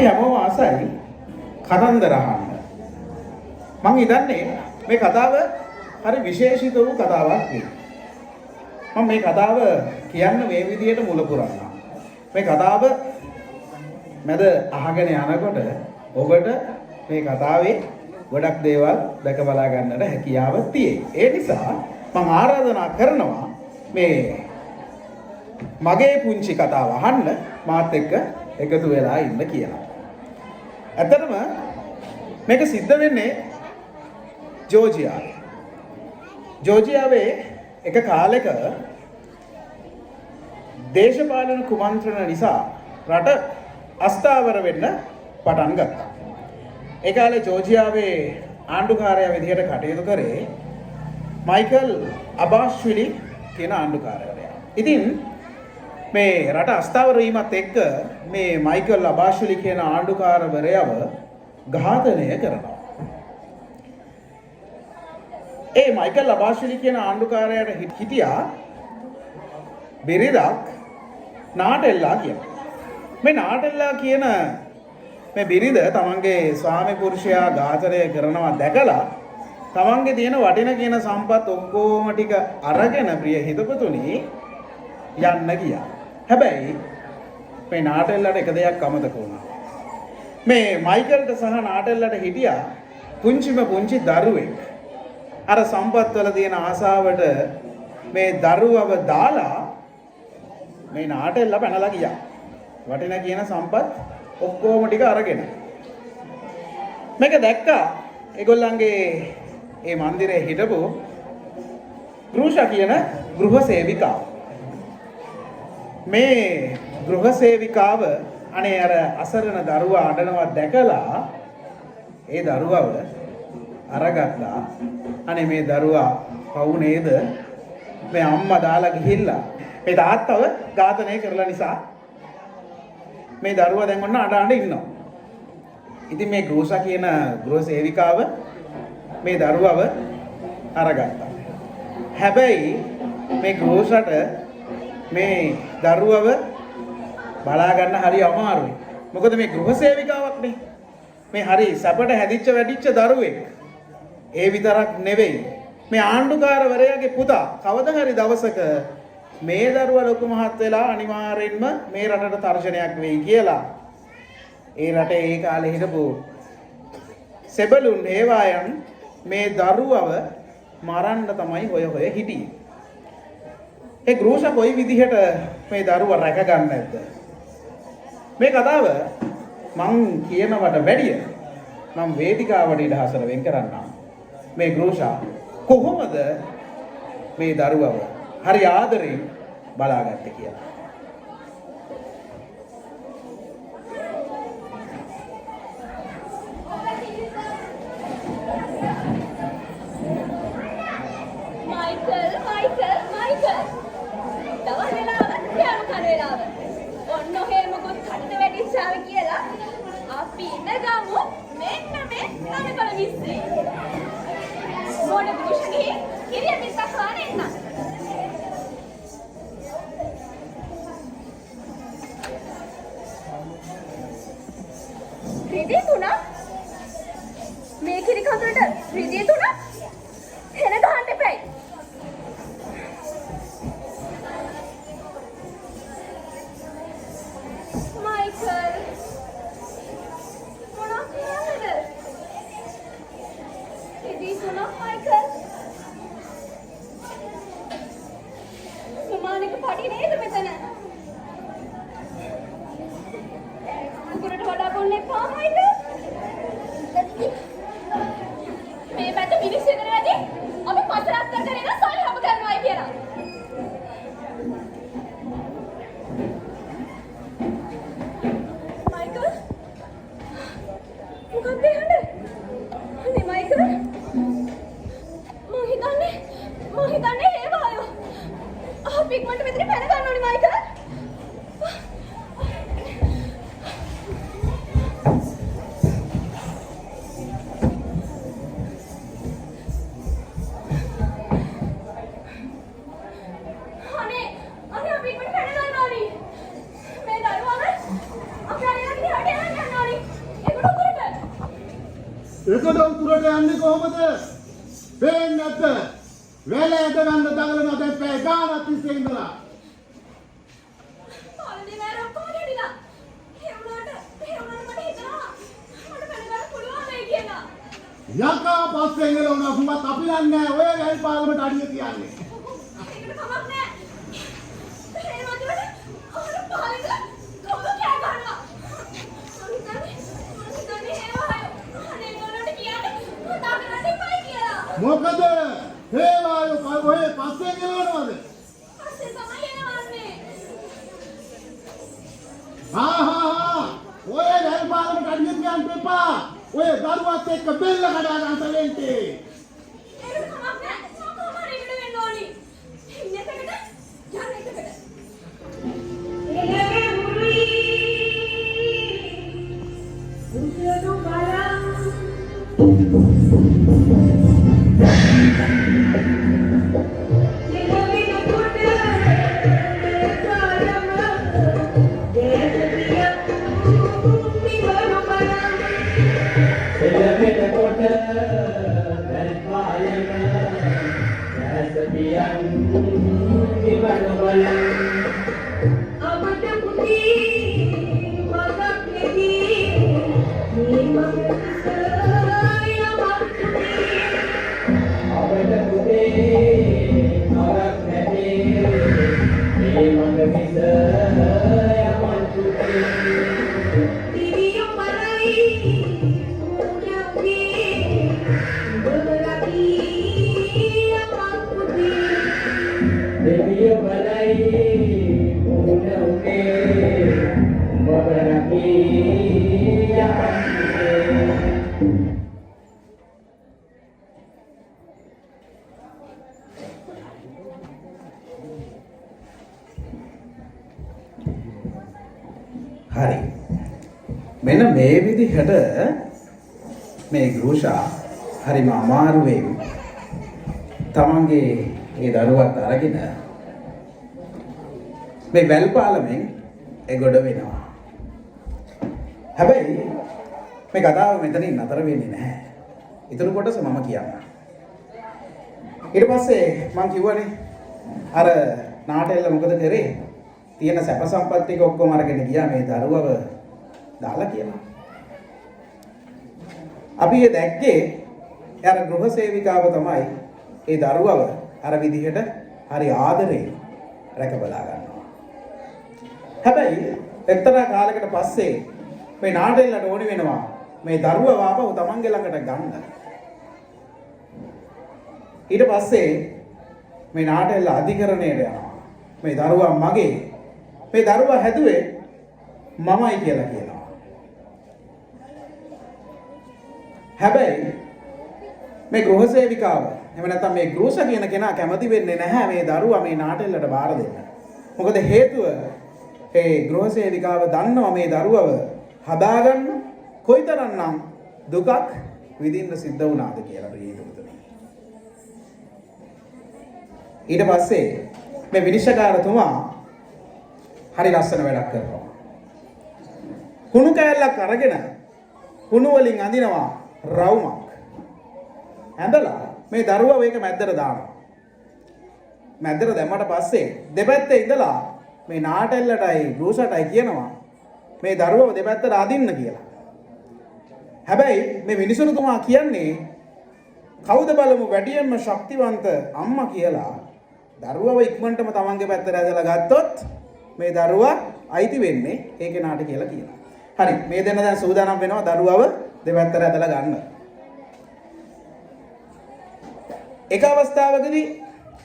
අපි හැමෝම ආසයි කතන්දර අහන්න. මම හිතන්නේ මේ කතාව හරි විශේෂිත වූ කතාවක් නේ. මම මේ කතාව කියන්න මේ විදිහට මුල පුරනවා. මේ කතාව මැද අහගෙන යනකොට ඔබට මේ කතාවේ ගොඩක් දේවල් දැක බලා ගන්නට හැකියාව තියෙයි. ඒ නිසා මම ආරාධනා කරනවා මේ මගේ පුංචි කතාව අහන්න මාත් එක්ක එකතු වෙලා ඉන්න කියලා. ඇත්තටම මේක සිද්ධ වෙන්නේ ජෝර්ජියාවේ එක කාලෙක දේශපාලන කුමන්ත්‍රණ නිසා රට අස්ථාවර වෙන්න පටන් ගත්තා. ඒ කාලේ ජෝර්ජියාවේ ආණ්ඩුකාරයා විදිහට කටයුතු කරේ මයිකල් අබාෂ්විලි කියන ආණ්ඩුකාරවරයා. ඉතින් මේ රට අස්ථාවර වීමත් එක්ක මේ මයිකල් අබාෂ්විලි කියන ආණ්ඩුකාරවරයව ඝාතනය කරනවා. ඒ මයිකල් අබාෂ්විලි කියන ආණ්ඩුකාරයාට හිටියා බිරිඳක් නාටෙල්ලා කියන. මේ නාටෙල්ලා කියන මේ බිරිඳ තමන්ගේ ස්වාමි පුරුෂයා ඝාතනය කරනවා දැකලා තමන්ගේ තියෙන වටින කියන සම්පත් ඔක්කොම ටික අරගෙන ප්‍රිය හිතපතුනි යන්න ගියා. හැබැයි මේ නාටෙල්ලාට එක දෙයක් අමතක වුණා. මේ මයිකල්ට සහ නාටෙල්ලාට හිටියා පුංචි දරුවෙක්. අර සම්පත් වල තියෙන ආසාවට මේ දරුවව දාලා මේ නාටෙල්ලා පැනලා ගියා. වටින කියන සම්පත් ඔක්කොම ටික අරගෙන. මේක දැක්කා ඒගොල්ලන්ගේ ඒ මන්දිරේ හිටපු ගෘෂා කියන ගෘහ සේවිකාව. මේ ගෘහ සේවිකාව අනේ අර අසරණ දරුවා අඬනවා දැකලා ඒ දරුවව අරගත්තා. අනේ මේ දරුවා පවු නේද? මේ අම්මා දාලා ගිහිල්ලා මේ තාත්තව ඝාතනය කරලා නිසා මේ දරුවා දැන් ඔන්න අඬ ඉන්නවා. ඉතින් මේ ගෘෂා කියන ගෘහ සේවිකාව මේ දරුවව අරගත්තා. හැබැයි මේ ගෘෂට මේ දරුවව බලා ගන්න හරි අමාරුයි. මොකද මේ ගෘහ සේවිකාවක් නේ. මේ හරි සැපට හැදිච්ච වැඩිච්ච දරුවෙක්. ඒ විතරක් නෙවෙයි. මේ ආණ්ඩුකාරවරයාගේ පුතා කවදා හරි දවසක මේ දරුවා ලොකු මහත් වෙලා අනිවාර්යෙන්ම මේ රටට තර්ජනයක් වෙයි කියලා ඒ රටේ ඒ කාලේ හිටපු සෙබළුන් හේවායන් මේ දරුවව මරන්න තමයි හොය හිටියේ. ඒ ගෘෂා කොයි විදිහට මේ දරුවා රැක ගන්න නැද්ද? මේ කතාව මං කියනවට වැඩිය මම වේදිකාවට ඉඩ හසල වෙන් කරන්නම්. මේ ගෘෂා කොහොමද මේ දරුවව හරි ආදරෙන් බලාගත්තේ කියලා. අපි ඉඳගමු මෙන්න මේ නරකල විශ්සේ. මොන දුෂ්කේ කිරිය මිසක් හානේ නෑ. රිදී තුනක් මේ කිරි කඳුලට රිදී තුනක් හෙන ගහන්න එපයි. Michael Michael. Sumanik party නේද මෙතන? උගුරට වඩා බොන්න එපා Michael. මේ පැත්ත මිනිස්සු එකට වැඩි අපි එතකොට උතුරට යන්නේ කොහොමද? පේන්නේ නැද්ද? වැලයට ගන්න දඟලන දැන් පැය ගානක් තිස්සේ ඉඳලා. පාලනේ නෑ ඔක්කොම ගැටිලා. ඒ වුණාට මට හිතෙනවා මට පැනගන්න පුළුවන් වෙයි කියලා. යකා පස්සෙන් එළවුණා සුමත් අපි නන්නේ ඔය වැල් පාලමට අඩිය තියන්නේ. ඒකට කමක් නෑ. ඒ වගේ අර පාලනේ කවුද කෑ ගන්නවා. මම හිතන්නේ ඒවා අනේ මොනවද කියන්නේ කතා කරන්න එපා කියලා. මොකද හේවායෝ කවොේ පස්සෙන් එළවනවද? පස්සේ තමයි එනවන්නේ. ඔය වැල් පාලමට අඩිය තියන්න එපා. ඔය දරුවත් එක්ක බෙල්ල කඩා ගන්න වෙන්නේ. ඒකට කමක් නෑ. මම කොහොමද ඉන්න වෙන්න ඕනි. ඉන්න එකකට යන්න එකකට. එලෙ මුරුයි. උසුණු බලං. සිනවින කොට කාලම දේශිය නිවන බලං. එළවෙන කොට වැල්පාලම දැසපියන් නිවන බලං. අපට පුති මගක් නෙදී මේ මගට අපට පුතේ මරක් නැතේ මේ මඟ මිස යමන් පුතේ. දිවිය මරයි මුඩුගේ බබලකි අපුති දෙවිය බලයි මුණ උනේ බබරකි යමන් පුතේ. හරි. මෙන්න මේ විදිහට මේ ගෘෂා හරිම අමාරුවෙන් තමන්ගේ ඒ දරුවත් අරගෙන මේ වැල් පාලමෙන් එගොඩ වෙනවා. හැබැයි මේ කතාව මෙතනින් නතර වෙන්නේ නැහැ. ඊටු කොටස මම කියන්නම්. ඊට පස්සේ මම කිව්වනේ අර නාටෙල්ල මොකද කරේ? තියෙන සැප සම්පත් ටික ඔක්කොම අරගෙන ගියා මේ දරුවව දාලා කියලා. අපි ඒ දැක්කේ අර ගෘහ සේවිකාව තමයි ඒ දරුවව අර විදිහට හරි ආදරේ රැක බලා ගන්නවා. හැබැයි එක්තරා කාලයකට පස්සේ මේ නාටෙල්ලට ඕනි වෙනවා මේ දරුවව ආපහු තමන්ගේ ළඟට ගන්න. ඊට පස්සේ මේ නාටෙල්ල අධිකරණයට යනවා. මේ දරුවා මගේ මේ දරුවා හැදුවේ මමයි කියලා කියනවා. හැබැයි මේ ගෘහ සේවිකාව එහෙම නැත්නම් මේ ගෘහස කියන කෙනා කැමති වෙන්නේ නැහැ මේ දරුවා මේ නාටෙල්ලට බාර දෙන්න. මොකද හේතුව ඒ ගෘහ සේවිකාව දන්නවා මේ දරුවව හදාගන්න කොයිතරම්නම් දුකක් විඳින්න සිද්ධ වුණාද කියලා ප්‍රීතිතුමනි. ඊට පස්සේ මේ විනිශ්චයකාරතුමා හරි ලස්සන වැඩක් කරනවා. කුණු කෑල්ලක් අරගෙන කුණු වලින් අඳිනවා රවුමක්. ඇඳලා මේ දරුවා මේක මැද්දට දානවා. මැද්දට දැම්මට පස්සේ දෙපැත්තේ ඉඳලා මේ නාටෙල්ලටයි ගෘහසටයි කියනවා මේ දරුවව දෙපැත්තට අදින්න කියලා. හැබැයි මේ මිනිසුතුමා කියන්නේ කවුද බලමු වැඩියෙන්ම ශක්තිවන්ත අම්මා කියලා දරුවව ඉක්මනටම තමන්ගේ පැත්තට ඇදලා ගත්තොත් මේ දරුවා අයිති වෙන්නේ ඒ කෙනාට කියලා කියනවා. හරි මේ දෙන්න දැන් සූදානම් වෙනවා දරුවව දෙපැත්තට ඇදලා ගන්න. එක අවස්ථාවකදී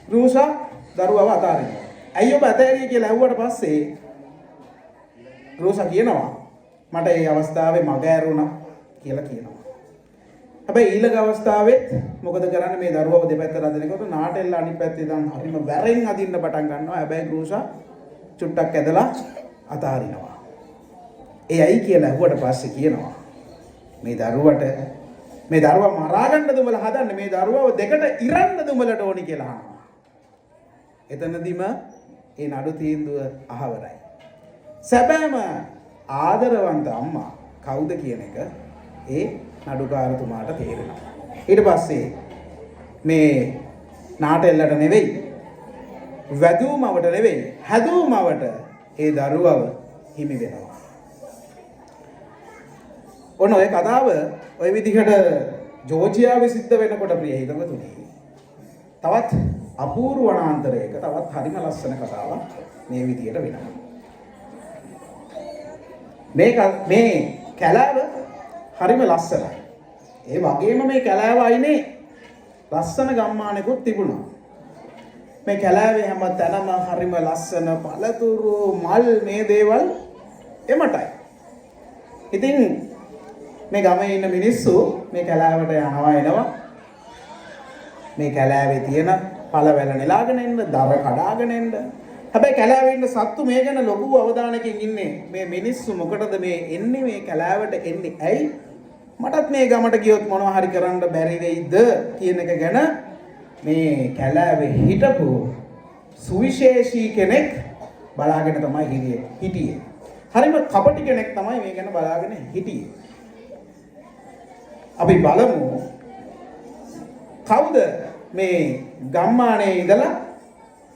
ගෘහසා දරුවව අතාරිනවා. ඇයි ඔබ අතෑරියේ කියලා ඇහුවට පස්සේ ගෘහසා කියනවා මට මේ අවස්ථාවේ මග ඇරුණා කියලා කියනවා. හැබැයි ඊළඟ අවස්ථාවෙත් මොකද කරන්නේ මේ දරුවව දෙපැත්තට අදිනකොට නාටෙල්ල අනිත් පැත්තේ දාන් හරිම වැරෙන් අදින්න පටන් ගන්නවා. හැබැයි ගෘහසා චුට්ටක් ඇදලා අතාරිනවා. ඒ ඇයි කියලා ඇහුවට පස්සේ කියනවා මේ දරුවට මේ දරුවා මරා ගන්නද උඹලා හදන්නේ මේ දරුවව දෙකට ඉරන්නද උඹලට ඕනි කියලා අහනවා. එතනදිම ඒ නඩු තීන්දුව අහවරයි. සැබෑම ආදරවන්ත අම්මා කවුද කියන එක ඒ නඩුකාරතුමාට තේරෙනවා. ඊට පස්සේ මේ නාටෙල්ලට නෙවෙයි වැදූමවට නෙවෙයි හැදූමවට ඒ දරුවව හිමි වෙනවා. ඔන්න ඔය කතාව ඔය විදිහට ජෝර්ජියාවේ සිද්ධ වෙනකොට ප්‍රිය හිතවතුනි තවත් අපූර්ව වනාන්තරයක තවත් හරිම ලස්සන කතාවක් මේ විදිහට වෙනවා. මේ කැලෑව හරිම ලස්සනයි. ඒ වගේම මේ කැලෑව අයිනේ ලස්සන ගම්මානකුත් තිබුණා. මේ කැලෑවේ හැම තැනම හරිම ලස්සන පළතුරු මල් මේ දේවල් එමටයි. ඉතින් මේ ගමේ ඉන්න මිනිස්සු මේ කැලෑවට යනවා එනවා. මේ කැලෑවේ තියෙන පළවැල නෙලාගෙන එන්න, දර කඩාගෙන එන්න. හැබැයි කැලෑවේ ඉන්න සත්තු මේ ගැන ලොකු අවධානයකින් ඉන්නේ. මේ මිනිස්සු මොකටද මේ එන්නේ මේ කැලෑවට එන්නේ? ඇයි? මටත් මේ ගමට ගියොත් මොනවා හරි කරන්න බැරි වෙයිද කියන එක ගැන මේ කැලෑවේ හිටපු සුවිශේෂී කෙනෙක් බලාගෙන තමයි හිටියේ. හරිම කපටි කෙනෙක් තමයි මේ ගැන බලාගෙන හිටියේ. අපි බලමු කවුද මේ ගම්මානයේ ඉඳලා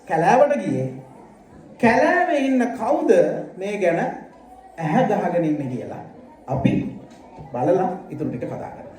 කැලෑවට ගියේ? කැලෑවේ ඉන්න කවුද මේ ගැන ඇහැ ගහගෙන ඉන්නේ කියලා අපි බලලා ඊටු ටික කතා කරමු.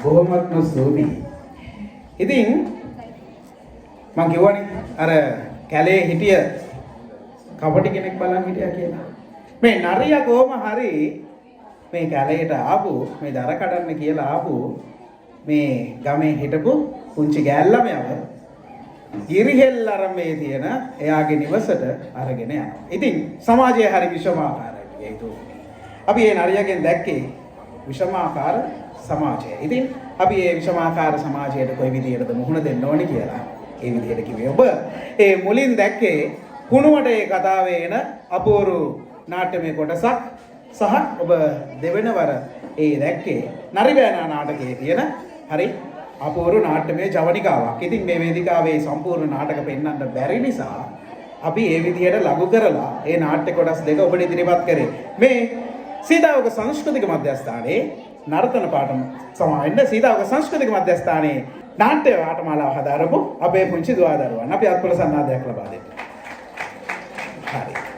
බොහොමත්ම ස්තුතියි. ඉතින් මං කිව්වනේ අර කැලේ හිටිය කපටි කෙනෙක් බලන් හිටියා කියලා. මේ නරියා කොහොම හරි මේ කැලේට ආපු මේ දර කඩන්න කියලා ආපු මේ ගමේ හිටපු පුංචි ගෑල්ළමයව ඉරිහෙල් අරමේ තියෙන එයාගේ නිවසට අරගෙන යනවා. ඉතින් සමාජයේ හරි විෂමාකාරයි ඒක. අපි මේ නරියාගෙන් දැක්කේ විෂමාකාර සමාජය. ඉතින් අපි මේ විෂමාකාර සමාජයට කොයි විදියටද මුහුණ දෙන්න ඕනේ කියලා ඒ විදියට කිව්වේ. ඔබ ඒ මුලින් දැක්කේ කුණුවට ඒ කතාවේ එන අපූර්ව නාට්‍යමය කොටසක් සහ ඔබ දෙවෙනවර ඒ දැක්කේ නරිබෑනා නාටකයේ තියෙන හරි අපූර්ව නාට්‍යමය ජවනිකාවක්. ඉතින් මේ වේදිකාවේ සම්පූර්ණ නාටක පෙන්වන්න බැරි නිසා අපි ඒ විදියට ලඝු කරලා ඒ නාට්‍ය කොටස් දෙක ඔබට ඉදිරිපත් කරේ. මේ සීතාවක සංස්කෘතික මධ්‍යස්ථානයේ නර්තන පාඨම සමාවෙන්න සීතාවක සංස්කෘතික මධ්‍යස්ථානයේ නාට්‍ය පාඨමාලාව හදාරපු අපේ පුංචි දුවදරුවන් අපි අත්පොළ සන්නාදයක් ලබා දෙන්න. හරි.